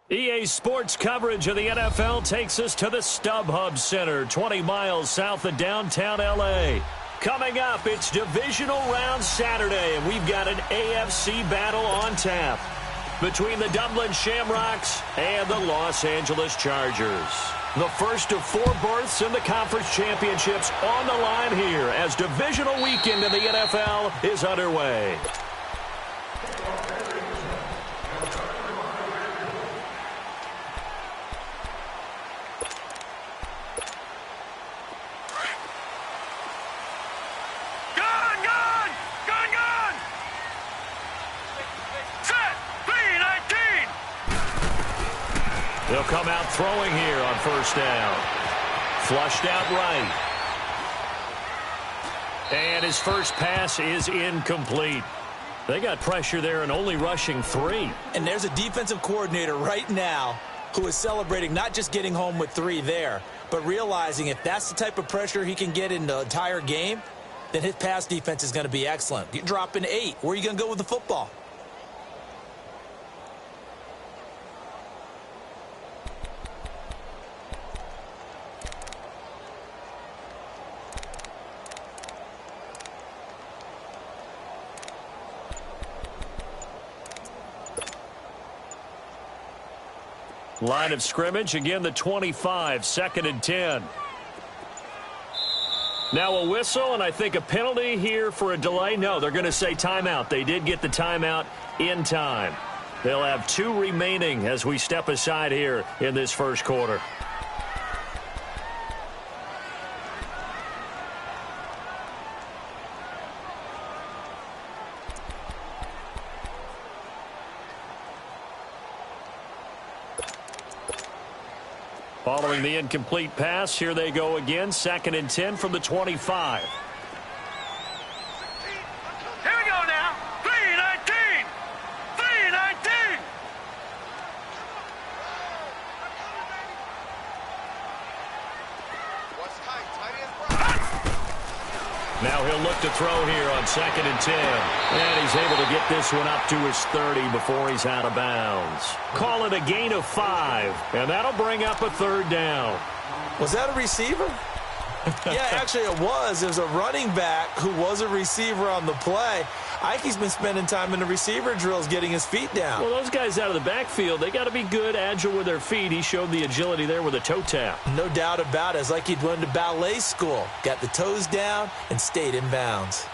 EA Sports coverage of the NFL takes us to the StubHub Center, 20 miles south of downtown L.A. Coming up, it's Divisional Round Saturday, and we've got an AFC battle on tap between the Dublin Shamrocks and the Los Angeles Chargers. The first of 4 berths in the conference championships on the line here as divisional weekend in the NFL is underway. He'll come out throwing here on first down. Flushed out right. And his first pass is incomplete. They got pressure there and only rushing 3. And there's a defensive coordinator right now who is celebrating not just getting home with 3 there, but realizing if that's the type of pressure he can get in the entire game, then his pass defense is going to be excellent. You're dropping 8. Where are you going to go with the football? Line of scrimmage, again the 25, 2nd and 10. Now a whistle, and I think a penalty here for a delay. No, they're going to say timeout. They did get the timeout in time. They'll have 2 remaining as we step aside here in this first quarter. Following the incomplete pass, here they go again, 2nd and 10 from the 25. Here we go now. 3-19. 3-19. Now he'll look to throw here on 2nd and 10. And he's able to get this one up to his 30 before he's out of bounds. Call it a gain of 5, and that'll bring up a 3rd down. Was that a receiver? Yeah, actually it was. It was a running back who was a receiver on the play. Ike's been spending time in the receiver drills getting his feet down. Well, those guys out of the backfield, they got to be good, agile with their feet. He showed the agility there with a toe tap. No doubt about it. It's like he'd went to ballet school. Got the toes down and stayed in bounds.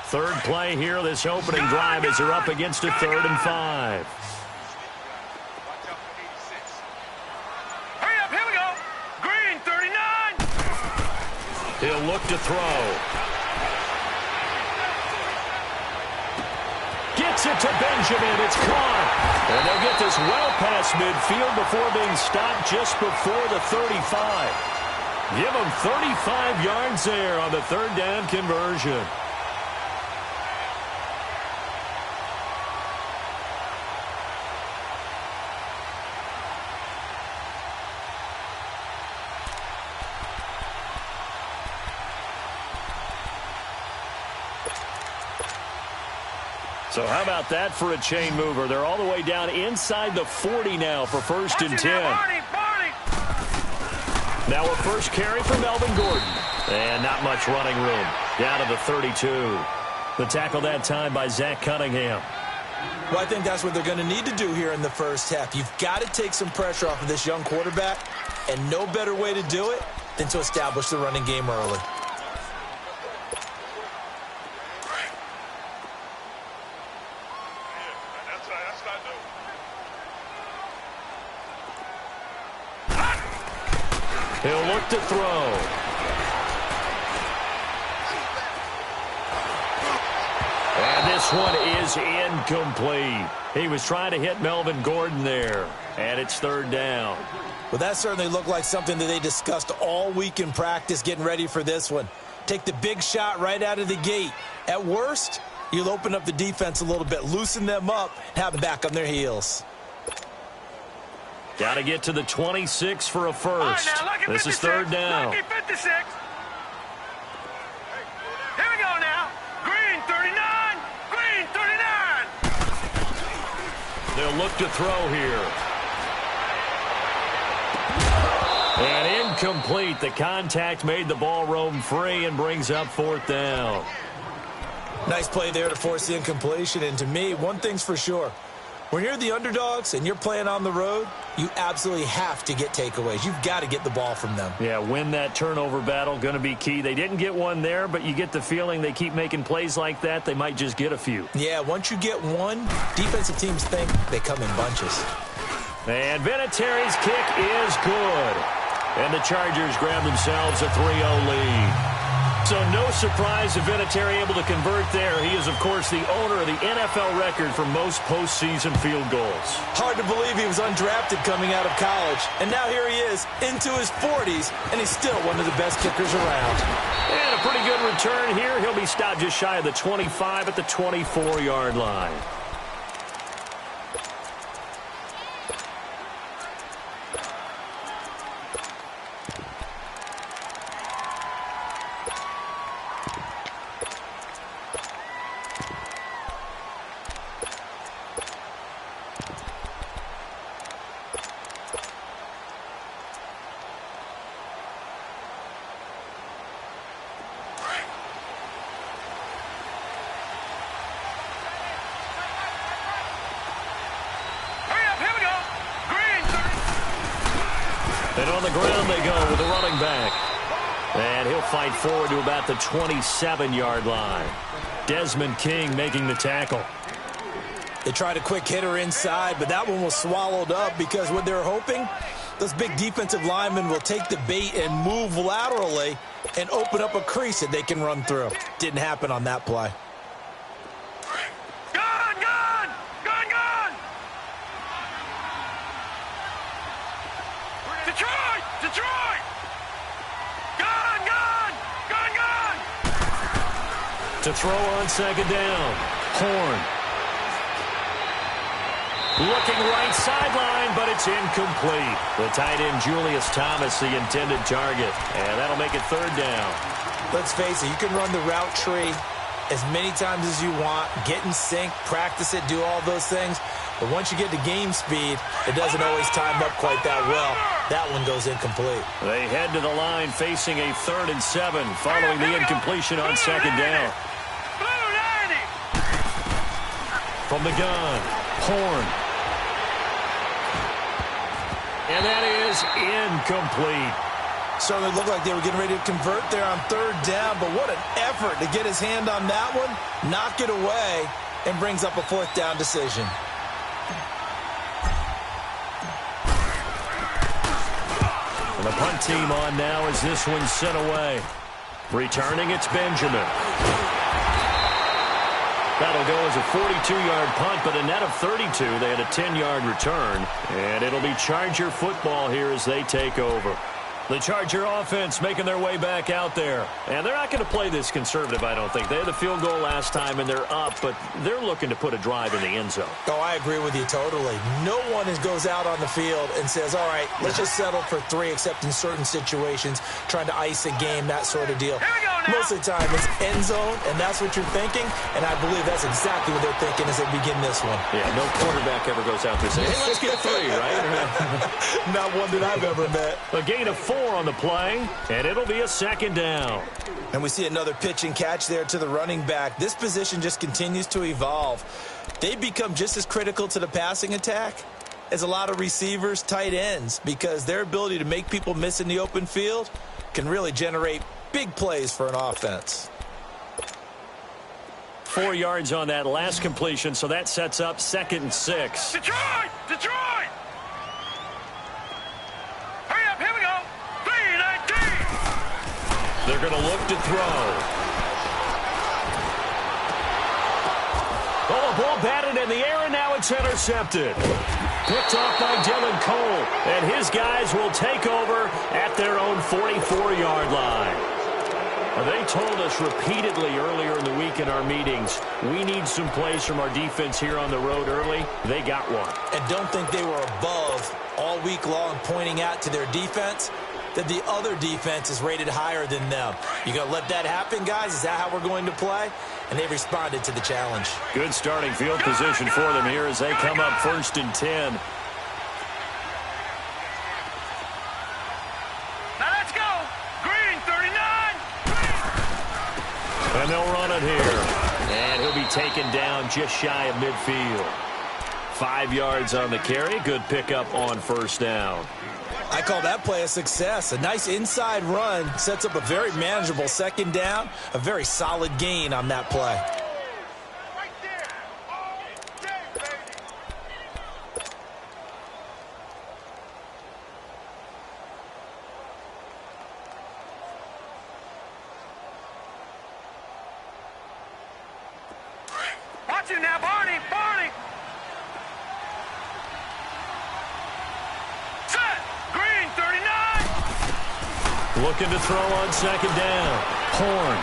3rd play here, this opening drive as they're up against a 3rd and 5. Hurry up, here we go. Green, 39. He'll look to throw. Gets it to Benjamin. It's caught. And they'll get this well past midfield before being stopped just before the 35. Give them 35 yards there on the 3rd down conversion. So how about that for a chain mover? They're all the way down inside the 40 now for 1st and 10. Now a first carry for Melvin Gordon. And not much running room. Down to the 32. The tackle that time by Zach Cunningham. Well, I think that's what they're going to need to do here in the first half. You've got to take some pressure off of this young quarterback, and no better way to do it than to establish the running game early. He'll look to throw. And this one is incomplete. He was trying to hit Melvin Gordon there. And it's 3rd down. Well, that certainly looked like something that they discussed all week in practice getting ready for this one. Take the big shot right out of the gate. At worst, you'll open up the defense a little bit, loosen them up, and have them back on their heels. Got to get to the 26 for a first. Right, this is 3rd down. Lucky 56. Here we go now. Green, 39. Green, 39. They'll look to throw here. And incomplete. The contact made the ball roam free and brings up 4th down. Nice play there to force the incompletion. And to me, one thing's for sure. When you're the underdogs and you're playing on the road, you absolutely have to get takeaways. You've got to get the ball from them. Yeah, win that turnover battle, going to be key. They didn't get one there, but you get the feeling they keep making plays like that, they might just get a few. Yeah, once you get one, defensive teams think they come in bunches. And Vinatieri's kick is good. And the Chargers grab themselves a 3-0 lead. So no surprise if Vinatieri able to convert there. He is, of course, the owner of the NFL record for most postseason field goals. Hard to believe he was undrafted coming out of college. And now here he is into his 40s, and he's still one of the best kickers around. And a pretty good return here. He'll be stopped just shy of the 25 at the 24-yard line. And on the ground they go with the running back. And he'll fight forward to about the 27-yard line. Desmond King making the tackle. They tried a quick hitter inside, but that one was swallowed up because what they're hoping, those big defensive linemen will take the bait and move laterally and open up a crease that they can run through. Didn't happen on that play. Detroit! Gone! To throw on 2nd down. Horn. Looking right sideline, but it's incomplete. The tight end, Julius Thomas, the intended target. And that'll make it 3rd down. Let's face it, you can run the route tree as many times as you want, get in sync, practice it, do all those things. But once you get to game speed, it doesn't always time up quite that well. That one goes incomplete. They head to the line facing a 3rd and 7 following the incompletion on 2nd down. From the gun, Horn. And that is incomplete. Certainly looked like they were getting ready to convert there on 3rd down, but what an effort to get his hand on that one, knock it away, and brings up a 4th down decision. And the punt team on now as this one's sent away. Returning, it's Benjamin. That'll go as a 42-yard punt, but a net of 32. They had a 10-yard return. And it'll be Charger football here as they take over. The Charger offense making their way back out there. And they're not going to play this conservative, I don't think. They had the field goal last time, and they're up, but they're looking to put a drive in the end zone. Oh, I agree with you totally. No one goes out on the field and says, all right, let's just settle for 3, except in certain situations, trying to ice a game, that sort of deal. Most of the time, it's end zone, and that's what you're thinking, and I believe that's exactly what they're thinking as they begin this one. Yeah, no quarterback ever goes out there and says, hey, let's get 3, right? Not one that I've ever met. A gain of 4 on the play, and it'll be a 2nd down. And we see another pitch and catch there to the running back. This position just continues to evolve. They become just as critical to the passing attack as a lot of receivers, tight ends, because their ability to make people miss in the open field can really generate big plays for an offense. 4 yards on that last completion, so that sets up 2nd and 6. Detroit! Hurry up, here we go. 3-19. They're going to look to throw. Oh, the ball batted in the air, and now it's intercepted. Picked off by Dylan Cole, and his guys will take over at their own 44-yard line. They told us repeatedly earlier in the week in our meetings, we need some plays from our defense here on the road early. They got one. And don't think they were above all week long pointing out to their defense that the other defense is rated higher than them. You going to let that happen, guys? Is that how we're going to play? and they responded to the challenge. Good starting field position for them here as they come up 1st and 10. Now let's go. Green, 39. And they'll run it here. And he'll be taken down just shy of midfield. 5 yards on the carry. Good pickup on 1st down. I call that play a success. A nice inside run sets up a very manageable 2nd down. A very solid gain on that play. Right there. All day, baby. Watch you now, Barney. Barney. Set. Green, 39. Looking to throw on 2nd down. Horn.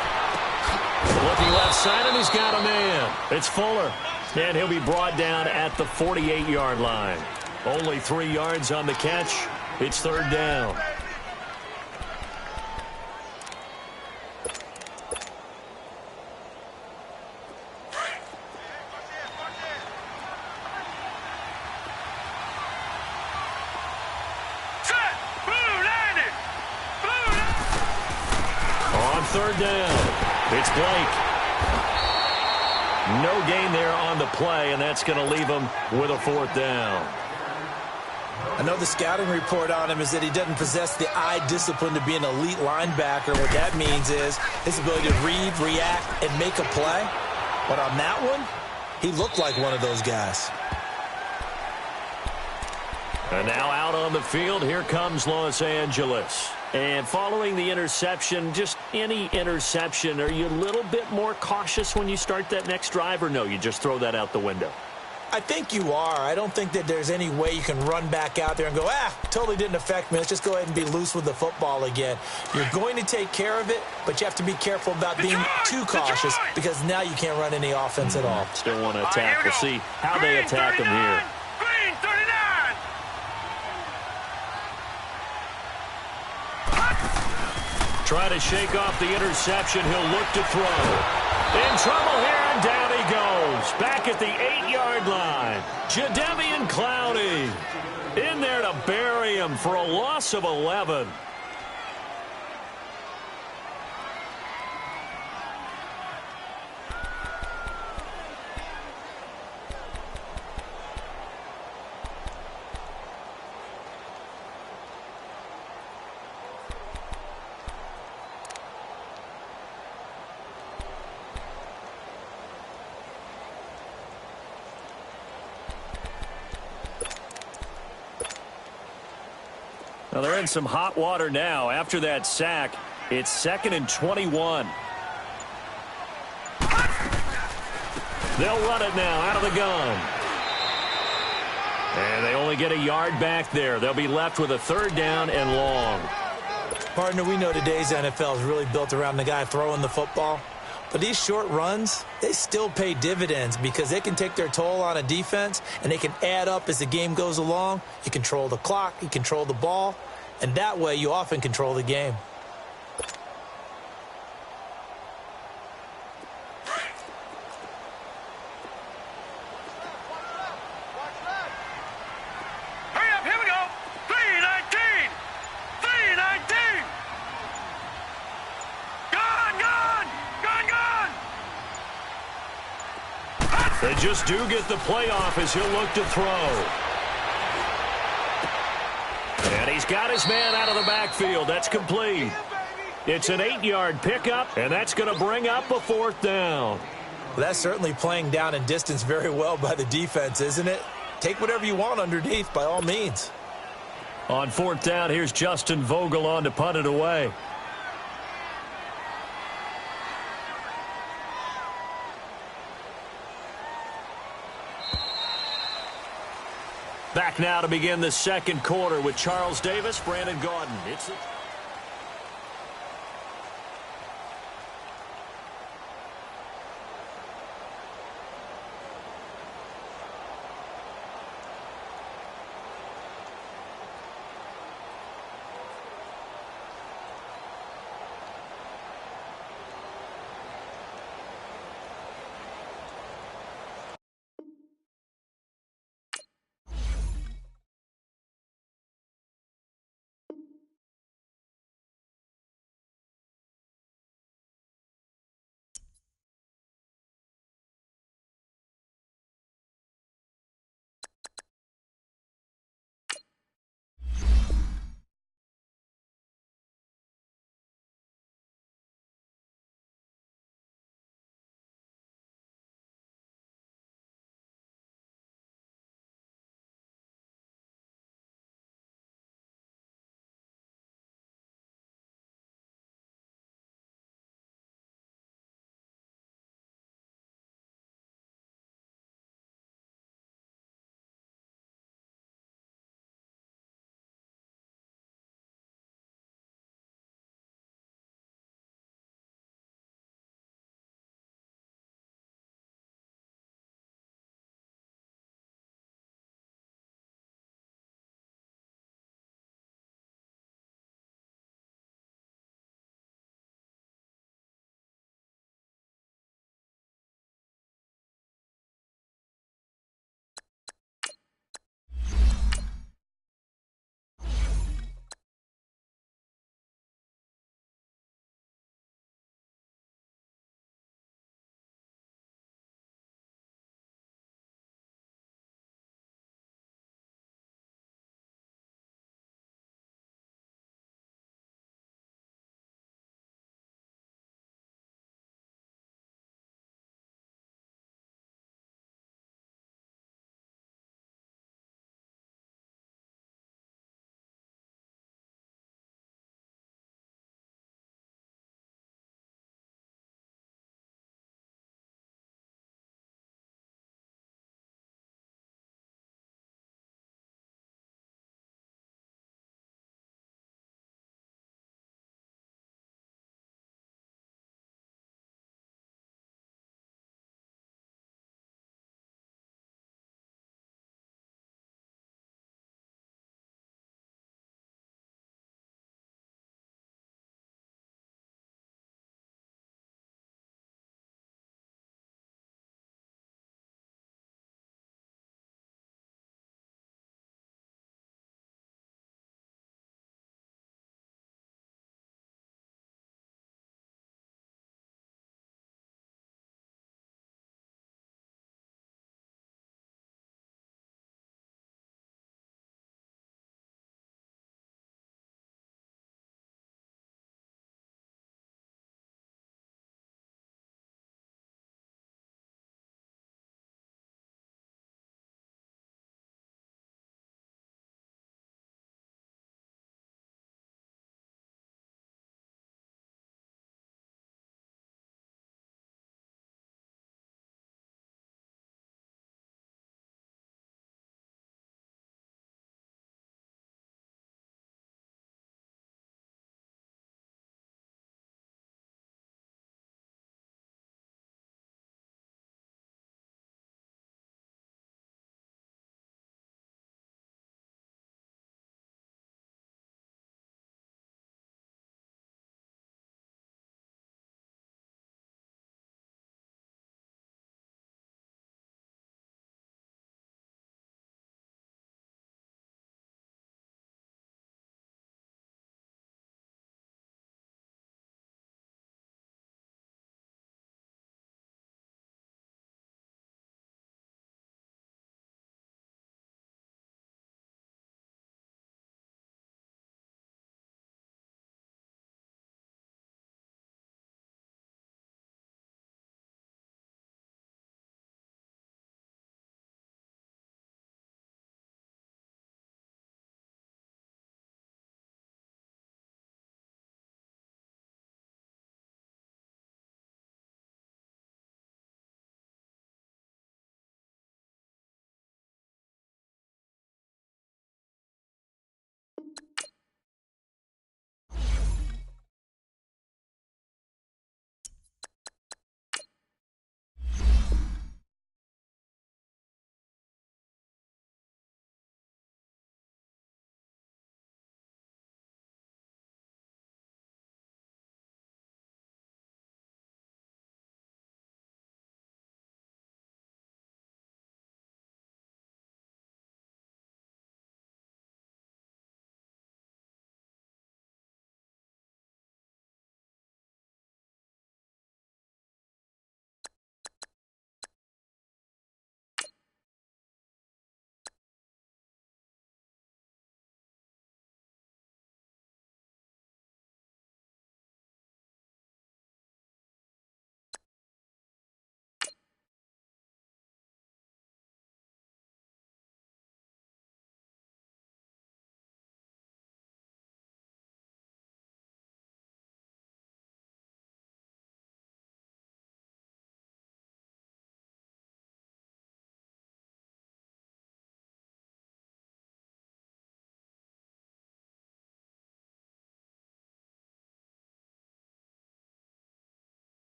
Looking left side, and he's got a man. It's Fuller. And he'll be brought down at the 48-yard line. Only 3 yards on the catch. It's 3rd down. Set. Blue landed. Blue landed. On 3rd down, it's Blake. No gain there on the play, and that's going to leave him with a 4th down. I know the scouting report on him is that he doesn't possess the eye discipline to be an elite linebacker. What that means is his ability to read, react, and make a play. But on that one, he looked like one of those guys. And now out on the field, here comes Los Angeles. And following the interception, just any interception, are you a little bit more cautious when you start that next drive, or no, you just throw that out the window? I think you are. I don't think that there's any way you can run back out there and go, totally didn't affect me. Let's just go ahead and be loose with the football again. You're going to take care of it, but you have to be careful about being too cautious because now you can't run any offense at all. Still want to attack. We'll see how they attack him here. Green, 39. Try to shake off the interception. He'll look to throw. In trouble here, and down he goes. Back at the 8-yard line. Jadeveon Clowney in there to bury him for a loss of 11. Well, they're in some hot water now. After that sack, it's 2nd and 21. They'll run it now out of the gun. And they only get a yard back there. They'll be left with a 3rd down and long. Partner, we know today's NFL is really built around the guy throwing the football. But these short runs, they still pay dividends because they can take their toll on a defense and they can add up as the game goes along. You control the clock, you control the ball, and that way you often control the game. Hurry up, here we go. 319. 319. Gone, gone. Gone, gone. They just do get the playoff as he'll look to throw. And he's got his man out of the backfield. That's complete. It's an 8-yard pickup, and that's going to bring up a 4th down. Well, that's certainly playing down in distance very well by the defense, isn't it? Take whatever you want underneath, by all means. On 4th down, here's Justin Vogel on to punt it away. Back now to begin the 2nd quarter with Charles Davis, Brandon Gaudin. It's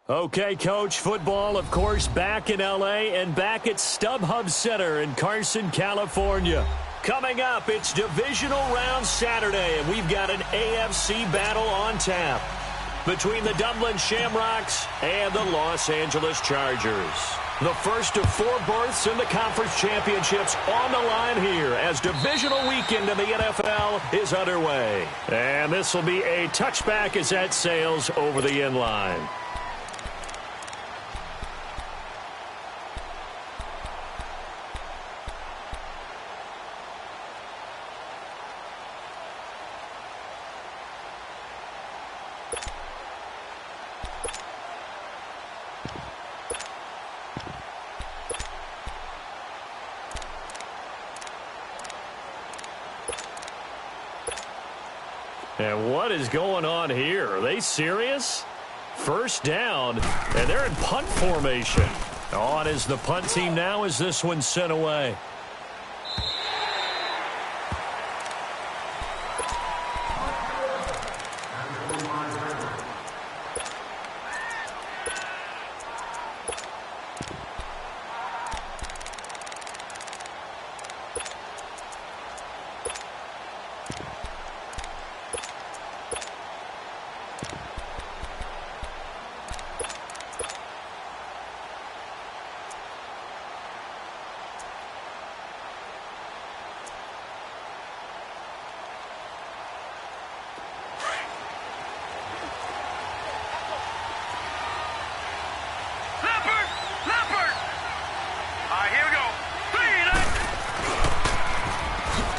Okay, Coach, football, of course, back in L.A. and back at StubHub Center in Carson, California. Coming up, it's Divisional Round Saturday, and we've got an AFC battle on tap between the Dublin Shamrocks and the Los Angeles Chargers. The first of 4 berths in the conference championships on the line here as divisional weekend in the NFL is underway. And this will be a touchback as that sails over the end line. And what is going on here? Are they serious? First down, and they're in punt formation. On is the punt team now as this one's sent away.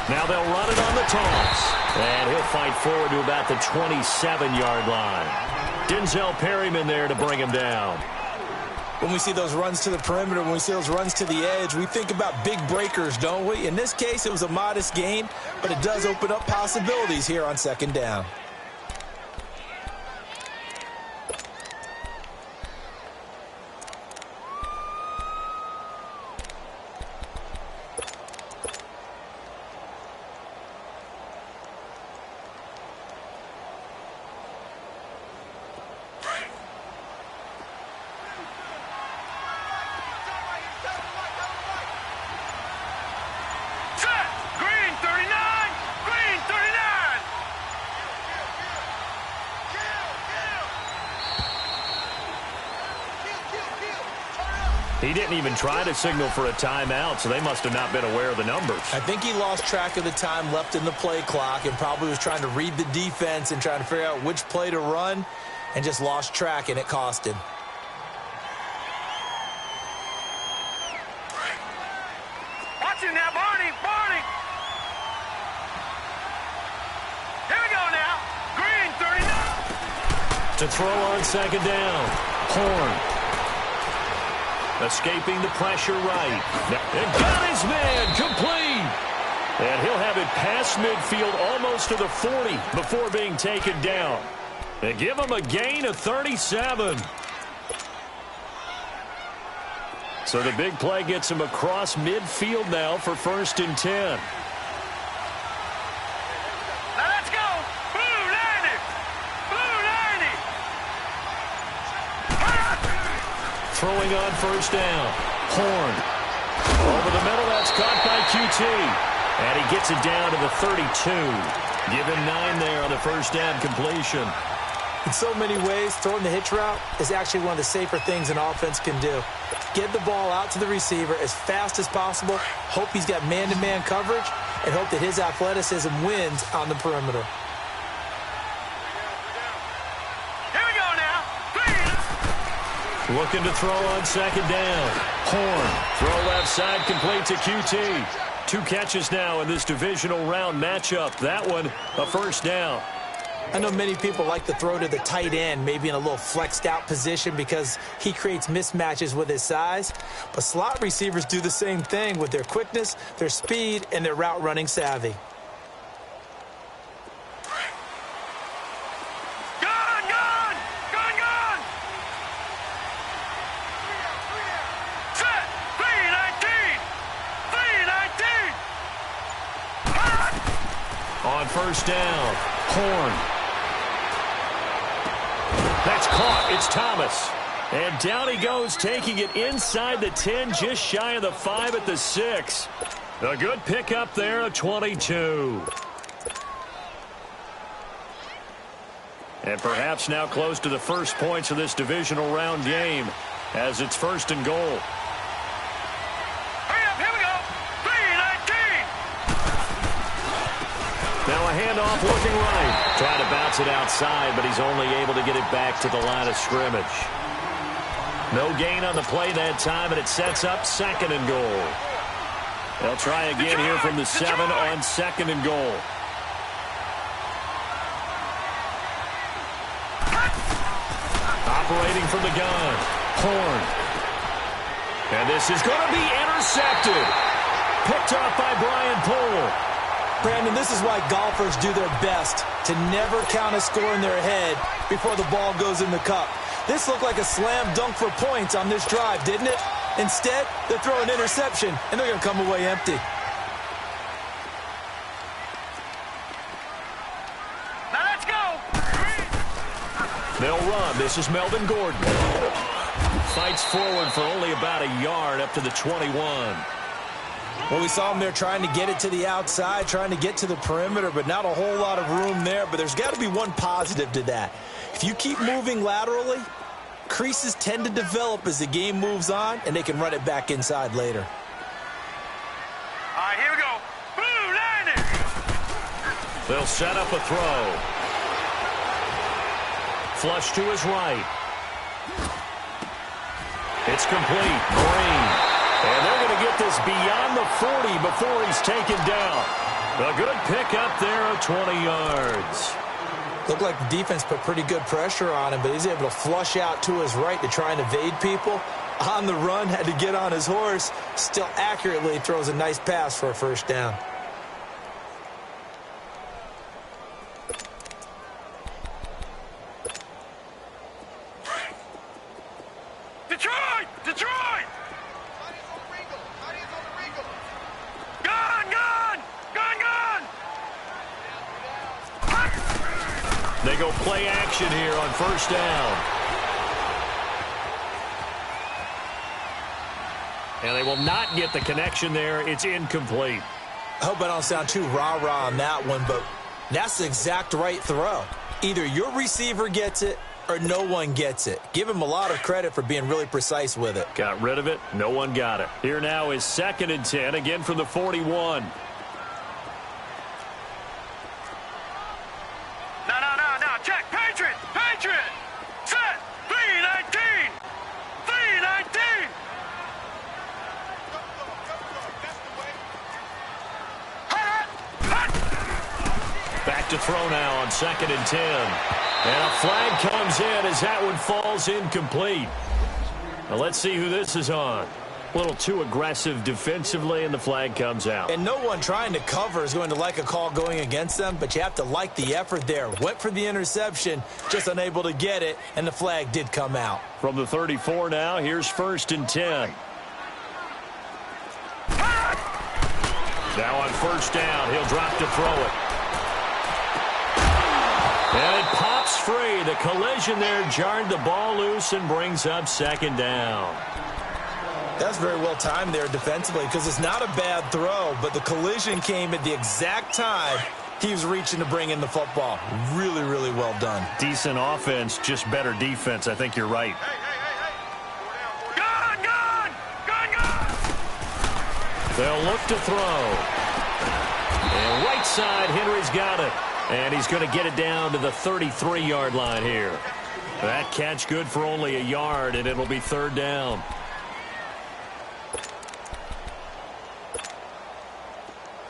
Now they'll run it on the toss. And he'll fight forward to about the 27-yard line. Denzel Perryman there to bring him down. When we see those runs to the perimeter, when we see those runs to the edge, we think about big breakers, don't we? In this case, it was a modest gain, but it does open up possibilities here on second down. He didn't even try to signal for a timeout, so they must have not been aware of the numbers. I think he lost track of the time left in the play clock and probably was trying to read the defense and trying to figure out which play to run and just lost track, and it cost him. Watching now, Barney, Barney. Here we go now. Green, 39. To throw on second down. Horn. Escaping the pressure right. And got his man complete. And he'll have it past midfield almost to the 40 before being taken down. And give him a gain of 37. So the big play gets him across midfield now for 1st and 10. Now let's go. Blue 90. Blue 90. Throwing on first down. Horn. Over the middle, that's caught by QT. And he gets it down to the 32. Give him 9 there on the first down completion. In so many ways, throwing the hitch route is actually one of the safer things an offense can do. Get the ball out to the receiver as fast as possible, hope he's got man-to-man coverage, and hope that his athleticism wins on the perimeter. Here we go now. Looking to throw on second down. Horn. Throw left side complete to QT. 2 catches now in this divisional round matchup. That one, a first down. I know many people like to throw to the tight end, maybe in a little flexed out position because he creates mismatches with his size. But slot receivers do the same thing with their quickness, their speed, and their route running savvy. Gone, gone, gone, gone. Set, 319. 319. On first down, Horn. That's caught. It's Thomas. And down he goes, taking it inside the 10, just shy of the 5 at the 6. A good pickup there, a 22. And perhaps now close to the first points of this divisional round game as it's 1st and goal. Hurry up, here we go. 3-19. Now a handoff looking right. Trying to bounce it outside, but he's only able to get it back to the line of scrimmage. No gain on the play that time, and it sets up 2nd and goal. They'll try again here from the 7 on 2nd and goal. Operating from the gun, Horn. And this is going to be intercepted. Picked off by Brian Poole. Brandon, this is why golfers do their best to never count a score in their head before the ball goes in the cup. This looked like a slam dunk for points on this drive, didn't it? Instead, they're throwing interception, and they're going to come away empty. Now let's go. They'll run. This is Melvin Gordon. Fights forward for only about a yard up to the 21. Well, we saw him there trying to get it to the outside, trying to get to the perimeter, but not a whole lot of room there. But there's got to be one positive to that. If you keep moving laterally, creases tend to develop as the game moves on, and they can run it back inside later. All right, here we go. Blue line it. They'll set up a throw. Flush to his right. It's complete. Green. And they're going to get this beyond the 40 before he's taken down. A good pickup there of 20 yards. Looked like the defense put pretty good pressure on him, but he's able to flush out to his right to try and evade people. On the run, had to get on his horse. Still accurately throws a nice pass for a 1st down. Detroit! Detroit! Gone, gone! Gone, gone! They go play action here on 1st down. And they will not get the connection there. It's incomplete. I hope I don't sound too rah-rah on that one, but that's the exact right throw. Either your receiver gets it or no one gets it. Give him a lot of credit for being really precise with it. Got rid of it. No one got it. Here now is 2nd and 10, again from the 41. No. Check. Patriot. Patriot. Set. 3-19. 3-19. Back to throw now on 2nd and 10. And a flag comes in as that one falls incomplete. Now let's see who this is on. A little too aggressive defensively, and the flag comes out. And no one trying to cover is going to like a call going against them, but you have to like the effort there. Went for the interception, just unable to get it, and the flag did come out. From the 34 now, here's 1st and 10. Now on 1st down, he'll drop to throw it. And it pops free. The collision there jarred the ball loose and brings up 2nd down. That's very well timed there defensively because it's not a bad throw, but the collision came at the exact time he was reaching to bring in the football. Really, really well done. Decent offense, just better defense. I think you're right. Gone, gone. Gone, gone. They'll look to throw. And right side, Henry's got it. And he's going to get it down to the 33-yard line here. That catch good for only a yard, and it'll be 3rd down.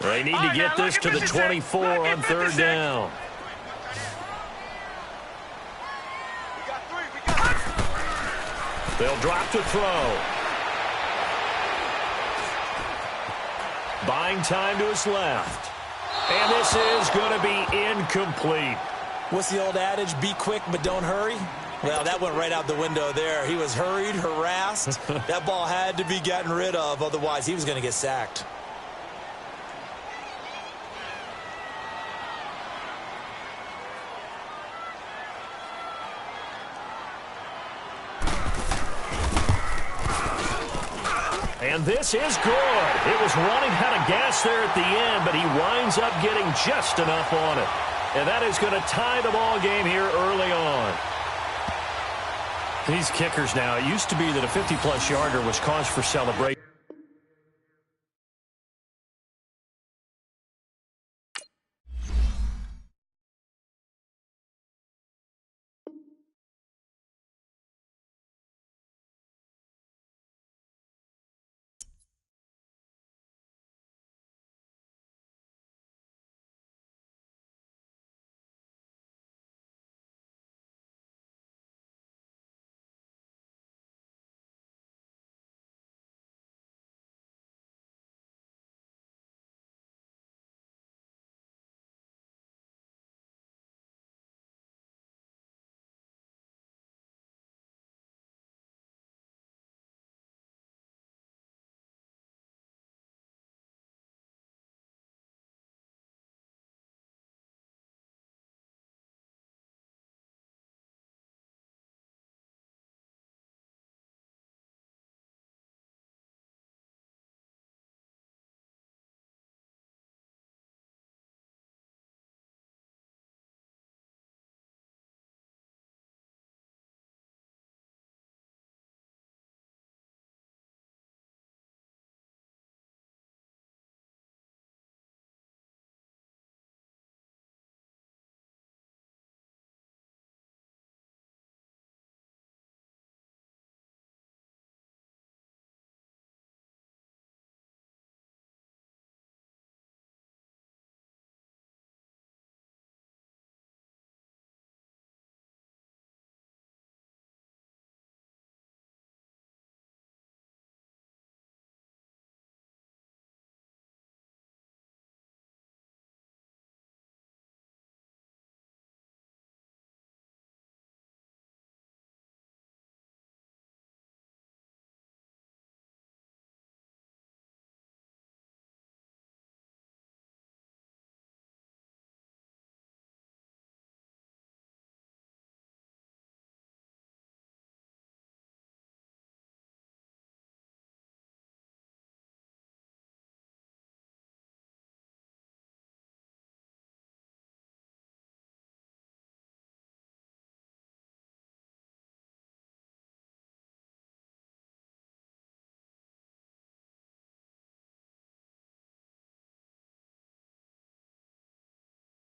They need to get this to the 24 on 3rd down. They'll drop to throw. Buying time to his left. And this is going to be incomplete. What's the old adage? Be quick, but don't hurry. Well, that went right out the window there. He was hurried, harassed. That ball had to be gotten rid of. Otherwise, he was going to get sacked. And this is good. It was running out of gas there at the end, but he winds up getting just enough on it. And that is going to tie the ball game here early on. These kickers now, it used to be that a 50-plus yarder was cause for celebration.